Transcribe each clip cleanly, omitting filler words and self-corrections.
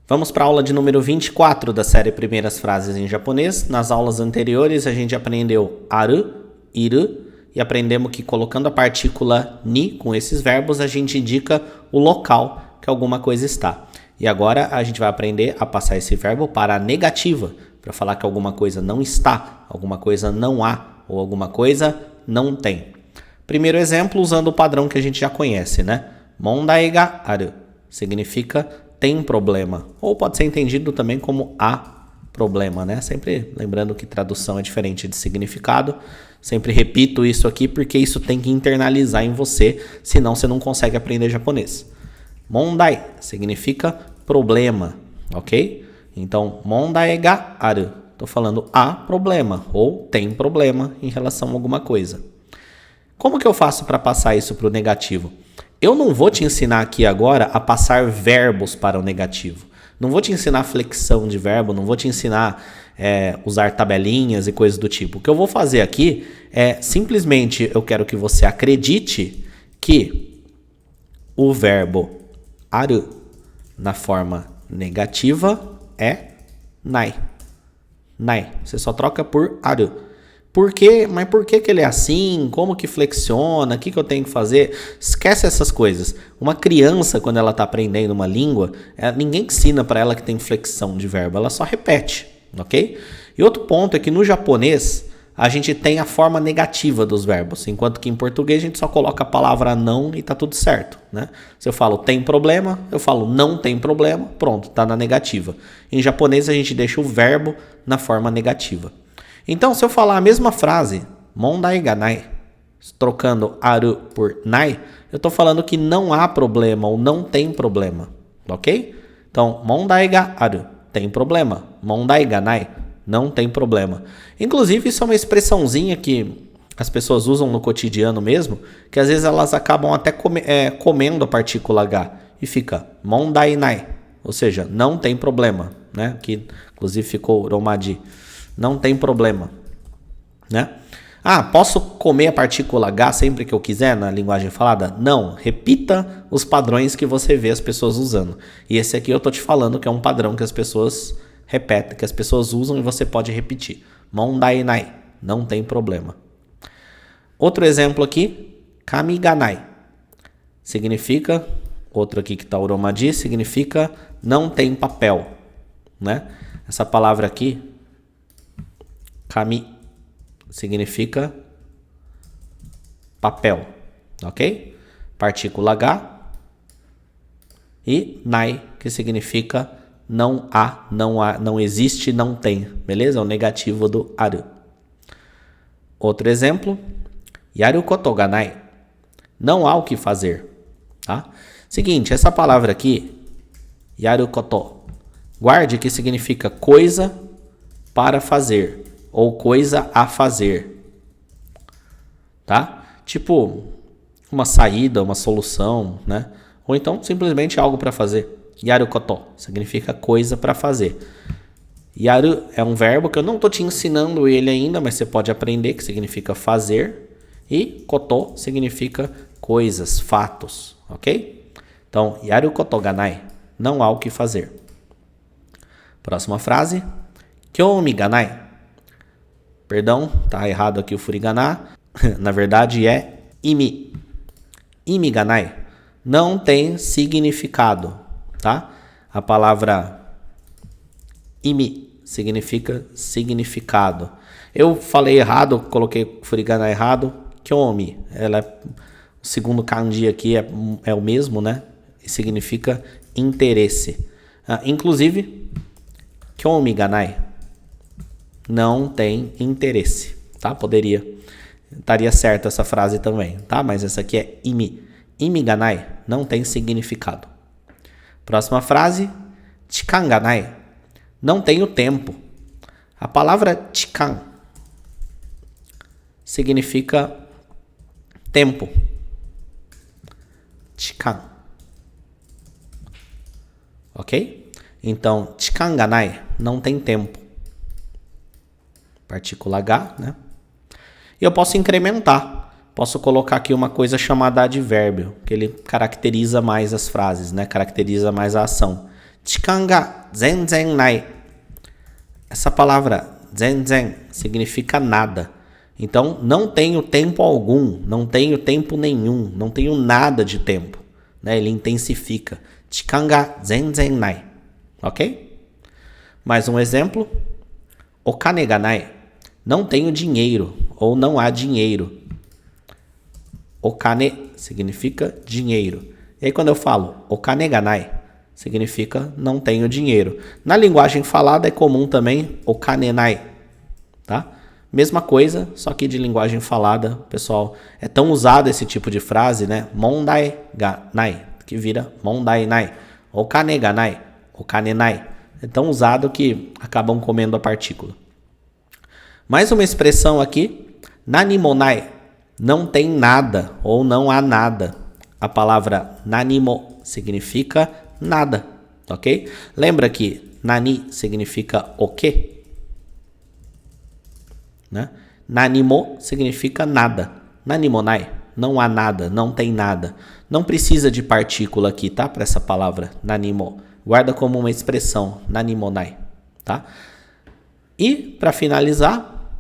Vamos para a aula de número 24 da série Primeiras Frases em Japonês. Nas aulas anteriores a gente aprendeu aru, iru e aprendemos que colocando a partícula ni com esses verbos a gente indica o local que alguma coisa está. E agora a gente vai aprender a passar esse verbo para a negativa, para falar que alguma coisa não está, alguma coisa não há ou alguma coisa não tem. Primeiro exemplo usando o padrão que a gente já conhece, né? Mondai ga aru significa tem problema, ou pode ser entendido também como há problema, né? Sempre lembrando que tradução é diferente de significado. Sempre repito isso aqui porque isso tem que internalizar em você, senão você não consegue aprender japonês. Mondai significa problema, ok? Então, mondai ga aru. Estou falando há problema ou tem problema em relação a alguma coisa. Como que eu faço para passar isso para o negativo? Eu não vou te ensinar aqui agora a passar verbos para o negativo. Não vou te ensinar flexão de verbo, não vou te ensinar usar tabelinhas e coisas do tipo. O que eu vou fazer aqui é simplesmente eu quero que você acredite que o verbo aru na forma negativa é nai. Nai. Você só troca por aru. Por quê? Mas por que ele é assim? Como que flexiona? O que eu tenho que fazer? Esquece essas coisas. Uma criança, quando ela está aprendendo uma língua, ninguém ensina para ela que tem flexão de verbo. Ela só repete, ok? E outro ponto é que no japonês, a gente tem a forma negativa dos verbos. Enquanto que em português, a gente só coloca a palavra não e está tudo certo, né? Se eu falo tem problema, eu falo não tem problema, pronto, está na negativa. Em japonês, a gente deixa o verbo na forma negativa. Então, se eu falar a mesma frase, mondai ga nai, trocando aru por nai, eu estou falando que não há problema ou não tem problema, ok? Então, mondai ga aru, tem problema. Mondai ga nai, não tem problema. Inclusive, isso é uma expressãozinha que as pessoas usam no cotidiano mesmo, que às vezes elas acabam até comendo a partícula H e fica mondai nai, ou seja, não tem problema, né? Que inclusive ficou romadi. Não tem problema, né? Ah, posso comer a partícula H sempre que eu quiser na linguagem falada? Não, repita os padrões que você vê as pessoas usando. E esse aqui eu tô te falando que é um padrão que as pessoas repetem, que as pessoas usam e você pode repetir. Mondai nai, não tem problema. Outro exemplo aqui, kamiganai. Significa, outro aqui que tá uromadi, significa não tem papel, né? Essa palavra aqui, kami significa papel, ok? Partícula H e nai, que significa não há, não existe, não tem, beleza? É o negativo do aru. Outro exemplo, yaru koto ga nai, não há o que fazer, tá? Seguinte, essa palavra aqui, yaru koto, guarde que significa coisa para fazer ou coisa a fazer, tá? Tipo, uma saída, uma solução, né? Ou então, simplesmente algo para fazer. Yaru koto significa coisa para fazer. Yaru é um verbo que eu não estou te ensinando ele ainda, mas você pode aprender, que significa fazer. E koto significa coisas, fatos, ok? Então, yaru koto ga nai, não há o que fazer. Próxima frase, kyoumi ga nai. Perdão, tá errado aqui o furigana. Na verdade é imi. Imi ga nai. Não tem significado, tá? A palavra imi significa significado. Eu falei errado, coloquei furigana errado. Kyoumi, o segundo kanji aqui é o mesmo, né? E significa interesse. Inclusive, kyoumi ga nai. Não tem interesse, tá? Estaria certa essa frase também, tá? Mas essa aqui é imi. Imi ga nai, não tem significado. Próxima frase, chikan ga nai, não tem o tempo. A palavra chikan significa tempo. Chikan. Ok? Então, chikan ga nai, não tem tempo. Partícula H, né? E eu posso incrementar. Posso colocar aqui uma coisa chamada advérbio, que ele caracteriza mais as frases, né? Caracteriza mais a ação. Chikan ga zenzen nai. Essa palavra zenzen significa nada. Então, não tenho tempo algum, não tenho tempo nenhum, não tenho nada de tempo. Né? Ele intensifica. Chikan ga zenzen nai. Ok? Mais um exemplo. Okane ga nai. Não tenho dinheiro ou não há dinheiro. Okane significa dinheiro. E aí quando eu falo okane ga nai, significa não tenho dinheiro. Na linguagem falada é comum também okane nai, tá? Mesma coisa, só que de linguagem falada, pessoal, é tão usado esse tipo de frase, né? Mondai ga nai, que vira mondai nai. Okane ga nai, okane nai. É tão usado que acabam comendo a partícula. Mais uma expressão aqui, nanimonai, não tem nada ou não há nada. A palavra nanimo significa nada, ok? Lembra que nani significa o quê? Né? Nanimo significa nada. Nanimonai, não há nada, não tem nada. Não precisa de partícula aqui, tá? Para essa palavra, nanimo. Guarda como uma expressão, nanimonai, tá? E, para finalizar,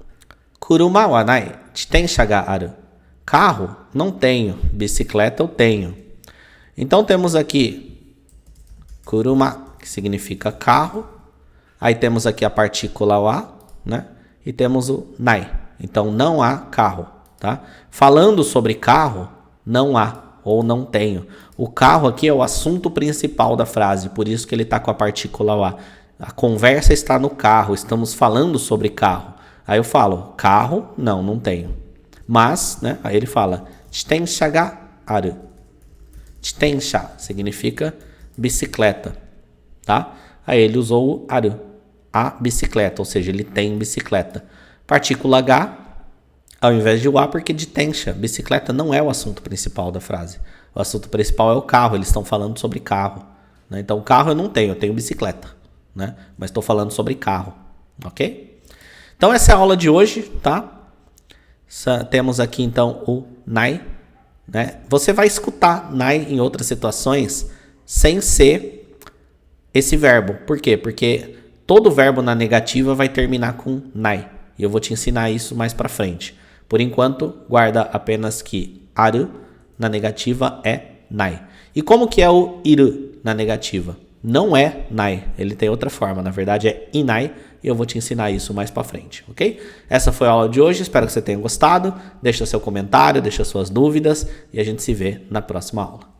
kuruma wa nai, jitensha ga aru. Carro, não tenho. Bicicleta, eu tenho. Então, temos aqui kuruma, que significa carro. Aí temos aqui a partícula wa, né? E temos o nai. Então, não há carro, tá? Falando sobre carro, não há ou não tenho. O carro aqui é o assunto principal da frase, por isso que ele está com a partícula wa. A conversa está no carro, estamos falando sobre carro. Aí eu falo, carro, não tenho. Mas, né, aí ele fala, jitensha ga aru. Jitensha significa bicicleta, tá? Aí ele usou o aru, a bicicleta, ou seja, ele tem bicicleta. Partícula ga, ao invés de o a, porque jitensha, bicicleta não é o assunto principal da frase. O assunto principal é o carro, eles estão falando sobre carro. Né? Então, carro eu não tenho, eu tenho bicicleta. Né? Mas estou falando sobre carro, ok? Então, essa é a aula de hoje, tá? Temos aqui, então, o nai. Né? Você vai escutar nai em outras situações sem ser esse verbo. Por quê? Porque todo verbo na negativa vai terminar com nai. E eu vou te ensinar isso mais pra frente. Por enquanto, guarda apenas que aru na negativa é nai. E como que é o iru na negativa? Não é nai, ele tem outra forma, na verdade é inai, e eu vou te ensinar isso mais pra frente, ok? Essa foi a aula de hoje, espero que você tenha gostado. Deixa seu comentário, deixa suas dúvidas e a gente se vê na próxima aula.